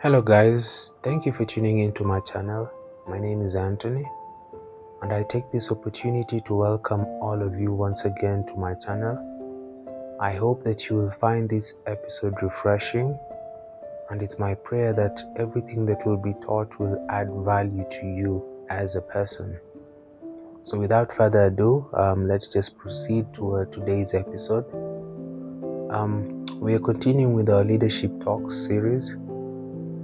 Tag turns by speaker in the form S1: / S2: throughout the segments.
S1: Hello guys, thank you for tuning into my channel. My name is Anthony and I take this opportunity to welcome all of you once again to my channel. I hope that you will find this episode refreshing, and it's my prayer that everything that will be taught will add value to you as a person. So without further ado, let's just proceed to today's episode. We are continuing with our Leadership Talks series.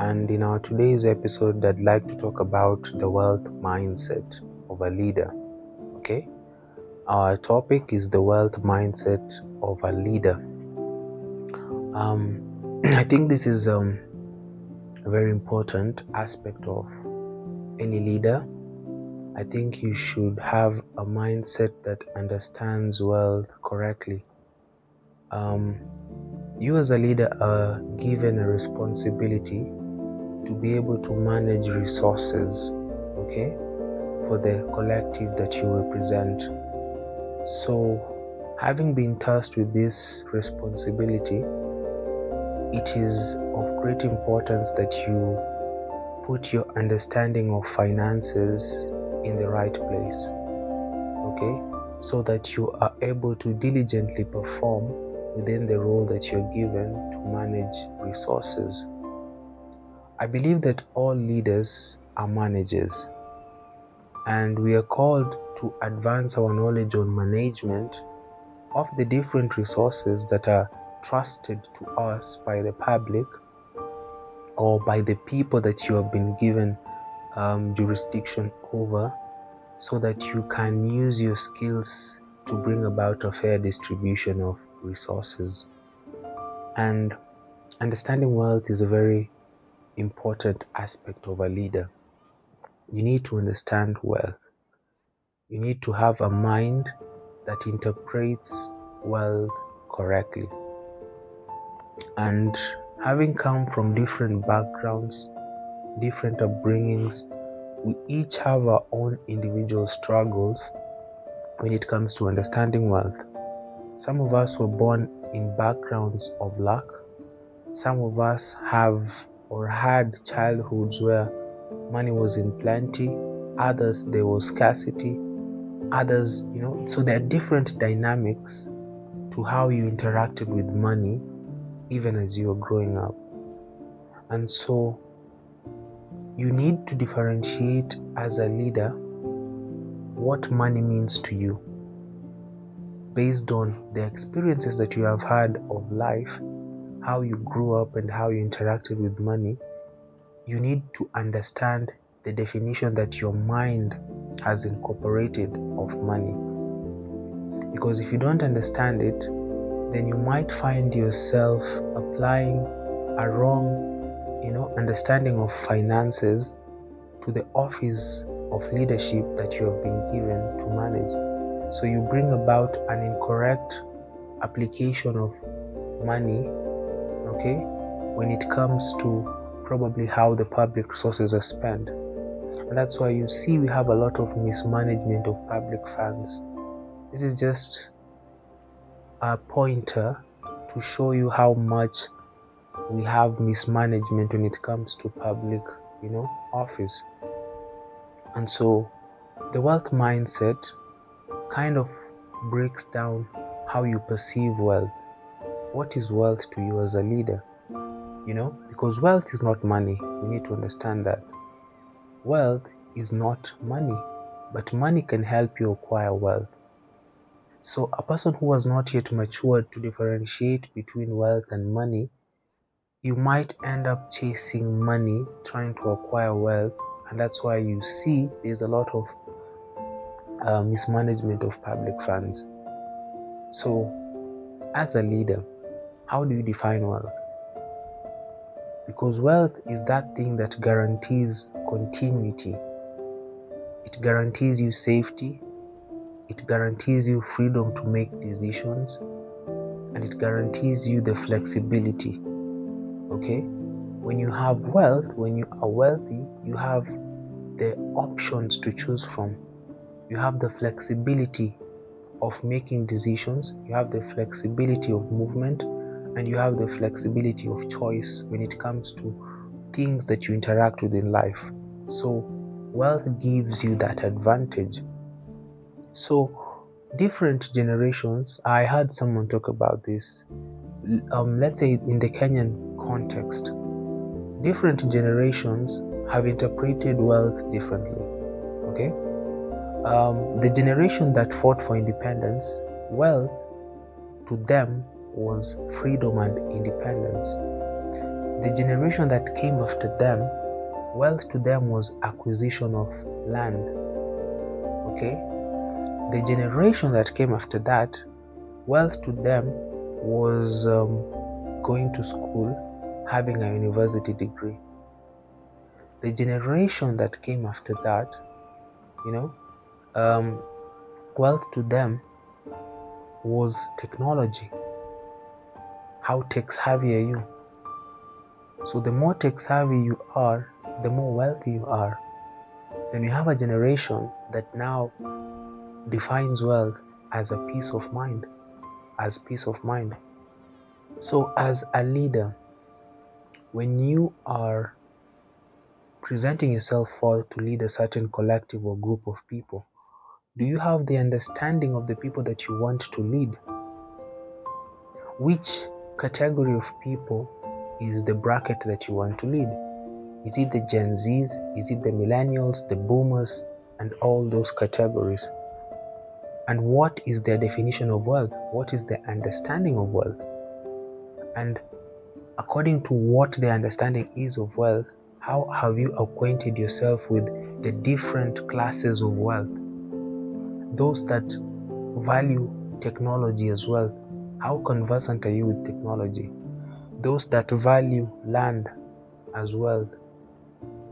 S1: And in our today's episode, I'd like to talk about the wealth mindset of a leader. Okay? Our topic is the wealth mindset of a leader. I think this is a very important aspect of any leader. I think you should have a mindset that understands wealth correctly. You as a leader are given a responsibility to be able to manage resources, okay, for the collective that you represent. So, having been tasked with this responsibility, it is of great importance that you put your understanding of finances in the right place, okay, so that you are able to diligently perform within the role that you're given to manage resources. I believe that all leaders are managers, and we are called to advance our knowledge on management of the different resources that are trusted to us by the public or by the people that you have been given jurisdiction over, so that you can use your skills to bring about a fair distribution of resources. And understanding wealth is a very important aspect of a leader. You need to understand wealth. You need to have a mind that interprets wealth correctly. And having come from different backgrounds, different upbringings, we each have our own individual struggles when it comes to understanding wealth. Some of us were born in backgrounds of luck. Some of us have or had childhoods where money was in plenty. Others, there was scarcity. Others, so there are different dynamics to how you interacted with money even as you were growing up. And so you need to differentiate as a leader what money means to you based on the experiences that you have had of life, how you grew up and how you interacted with money. You need to understand the definition that your mind has incorporated of money. Because if you don't understand it, then you might find yourself applying a wrong, understanding of finances to the office of leadership that you have been given to manage. So you bring about an incorrect application of money, okay, when it comes to probably how the public resources are spent. And that's why you see we have a lot of mismanagement of public funds. This is just a pointer to show you how much we have mismanagement when it comes to public, office. And so the wealth mindset kind of breaks down how you perceive wealth. What is wealth to you as a leader? Because wealth is not money. We need to understand that. Wealth is not money, but money can help you acquire wealth. So a person who has not yet matured to differentiate between wealth and money, you might end up chasing money, trying to acquire wealth, and that's why you see there's a lot of mismanagement of public funds. So as a leader, how do you define wealth? Because wealth is that thing that guarantees continuity. It guarantees you safety. It guarantees you freedom to make decisions. And it guarantees you the flexibility. Okay? When you have wealth, when you are wealthy, you have the options to choose from. You have the flexibility of making decisions. You have the flexibility of movement. And you have the flexibility of choice when it comes to things that you interact with in life. So wealth gives you that advantage. So different generations, I heard someone talk about this. Let's say in the Kenyan context, different generations have interpreted wealth differently. Okay, the generation that fought for independence, wealth to them was freedom and independence. The generation that came after them, wealth to them was acquisition of land. Okay, the generation that came after that, wealth to them was going to school, having a university degree. The generation that came after that, wealth to them was technology. How tech savvy are you? So the more tech savvy you are, the more wealthy you are. Then you have a generation that now defines wealth as a peace of mind, So as a leader, when you are presenting yourself forth to lead a certain collective or group of people, do you have the understanding of the people that you want to lead? Which category of people is the bracket that you want to lead? Is it the Gen Zs? Is it the millennials, the boomers, and all those categories? And what is their definition of wealth? What is their understanding of wealth? And according to what their understanding is of wealth, how have you acquainted yourself with the different classes of wealth? Those that value technology as well, how conversant are you with technology? Those that value land as well,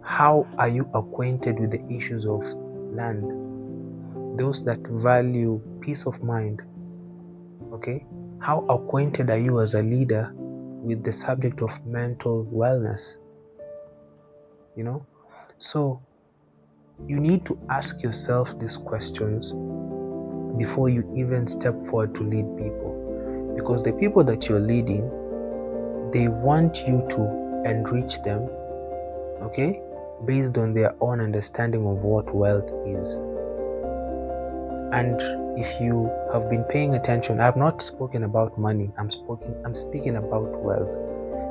S1: how are you acquainted with the issues of land? Those that value peace of mind, okay, how acquainted are you as a leader with the subject of mental wellness? So you need to ask yourself these questions before you even step forward to lead people, because the people that you're leading, they want you to enrich them, okay, based on their own understanding of what wealth is. And if you have been paying attention, I've not spoken about money, I'm speaking about wealth,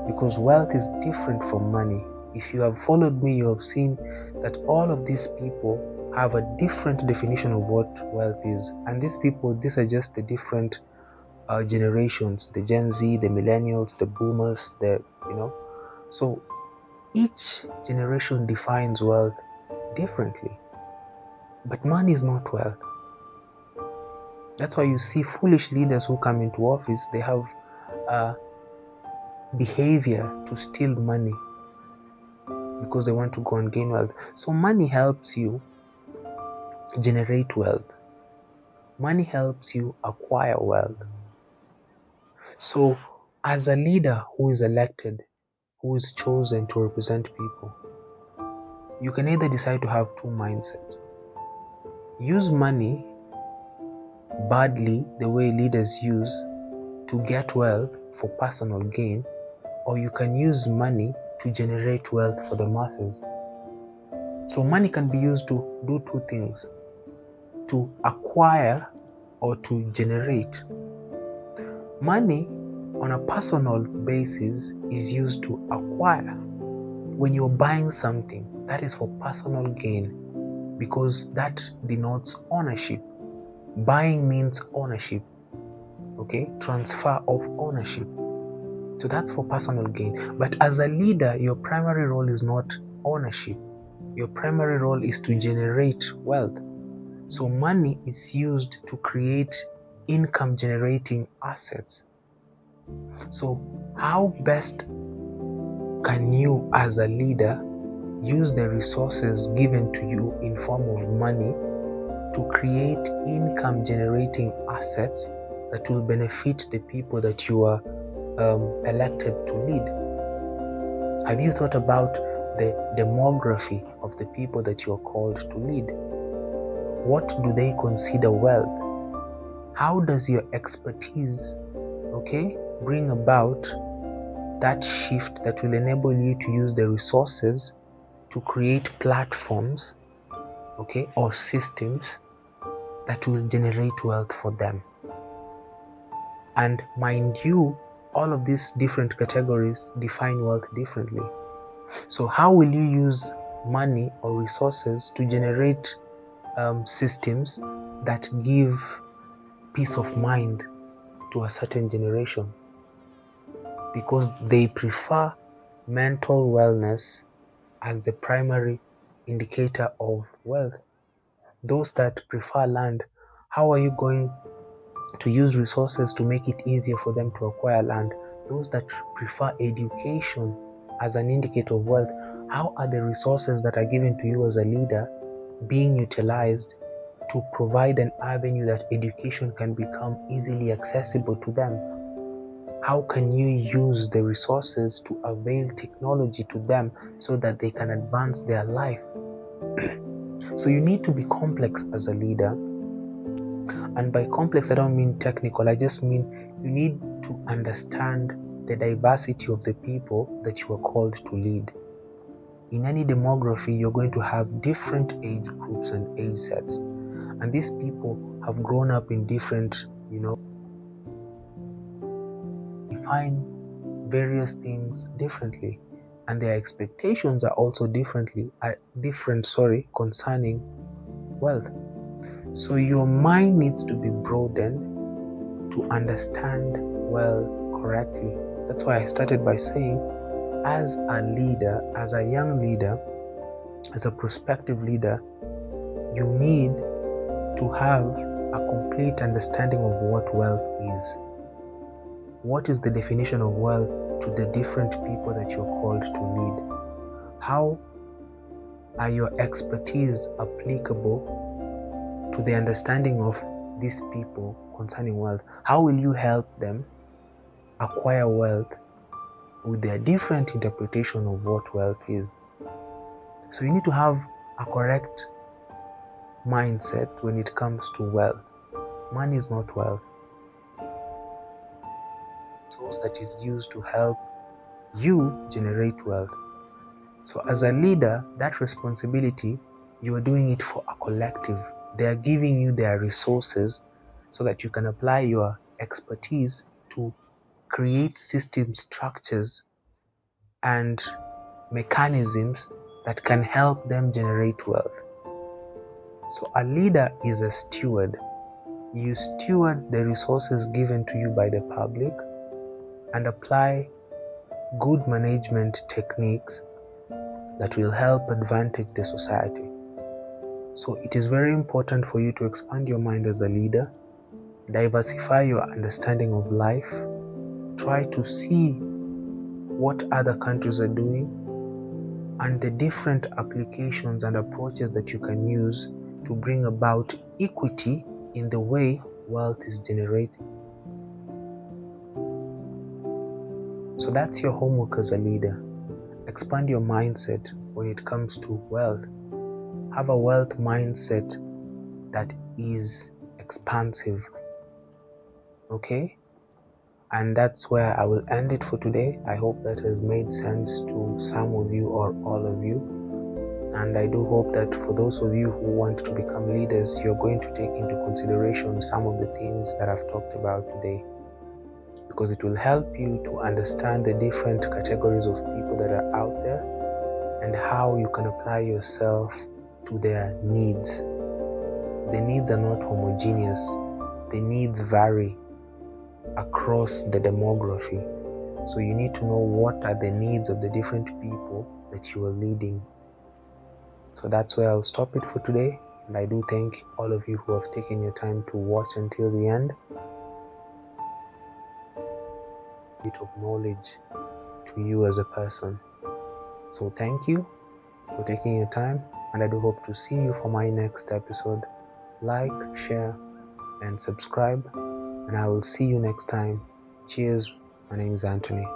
S1: because wealth is different from money. If you have followed me, you have seen that all of these people have a different definition of what wealth is. And these are just the different generations, the Gen Z, the millennials, the boomers, So each generation defines wealth differently. But money is not wealth. That's why you see foolish leaders who come into office, they have a behavior to steal money because they want to go and gain wealth. So money helps you generate wealth. Money helps you acquire wealth. So as a leader who is elected, who is chosen to represent people, you can either decide to have two mindsets. Use money badly, the way leaders use, to get wealth for personal gain, or you can use money to generate wealth for the masses. So money can be used to do two things: to acquire or to generate. Money on a personal basis is used to acquire. When you're buying something, that is for personal gain, because that denotes ownership. Buying means ownership, okay? Transfer of ownership. So that's for personal gain. But as a leader, your primary role is not ownership. Your primary role is to generate wealth. So money is used to create income generating assets. So how best can you as a leader use the resources given to you in form of money to create income generating assets that will benefit the people that you are elected to lead? Have you thought about the demography of the people that you are called to lead? What do they consider wealth? How does your expertise, bring about that shift that will enable you to use the resources to create platforms, okay, or systems that will generate wealth for them. And mind you, all of these different categories define wealth differently. So how will you use money or resources to generate systems that give peace of mind to a certain generation? Because they prefer mental wellness as the primary indicator of wealth. Those that prefer land, how are you going to use resources to make it easier for them to acquire land? Those that prefer education as an indicator of wealth, how are the resources that are given to you as a leader being utilized to provide an avenue that education can become easily accessible to them? How can you use the resources to avail technology to them so that they can advance their life? So you need to be complex as a leader. And by complex, I don't mean technical. I just mean you need to understand the diversity of the people that you are called to lead. In any demography, you're going to have different age groups and age sets. And these people have grown up in different, define various things differently. And their expectations are also different, concerning wealth. So your mind needs to be broadened to understand wealth correctly. That's why I started by saying, as a leader, as a young leader, as a prospective leader, you need to have a complete understanding of what wealth is. What is the definition of wealth to the different people that you're called to lead? How are your expertise applicable to the understanding of these people concerning wealth? How will you help them acquire wealth with their different interpretation of what wealth is? So you need to have a correct mindset when it comes to wealth. Money is not wealth. Source that is used to help you generate wealth. So as a leader, that responsibility, you are doing it for a collective. They are giving you their resources so that you can apply your expertise to create system structures and mechanisms that can help them generate wealth. So a leader is a steward. You steward the resources given to you by the public and apply good management techniques that will help advantage the society. So it is very important for you to expand your mind as a leader, diversify your understanding of life, try to see what other countries are doing and the different applications and approaches that you can use to bring about equity in the way wealth is generated. So that's your homework as a leader. Expand your mindset when it comes to wealth. Have a wealth mindset that is expansive. Okay? And that's where I will end it for today. I hope that has made sense to some of you or all of you. And I do hope that for those of you who want to become leaders, you're going to take into consideration some of the things that I've talked about today, because it will help you to understand the different categories of people that are out there and how you can apply yourself to their needs. The needs are not homogeneous. The needs vary across the demography. So you need to know what are the needs of the different people that you are leading. So that's where I'll stop it for today. And I do thank all of you who have taken your time to watch until the end. A bit of knowledge to you as a person. So thank you for taking your time, and I do hope to see you for my next episode. Like, share, and subscribe, and I will see you next time. Cheers. My name is Anthony.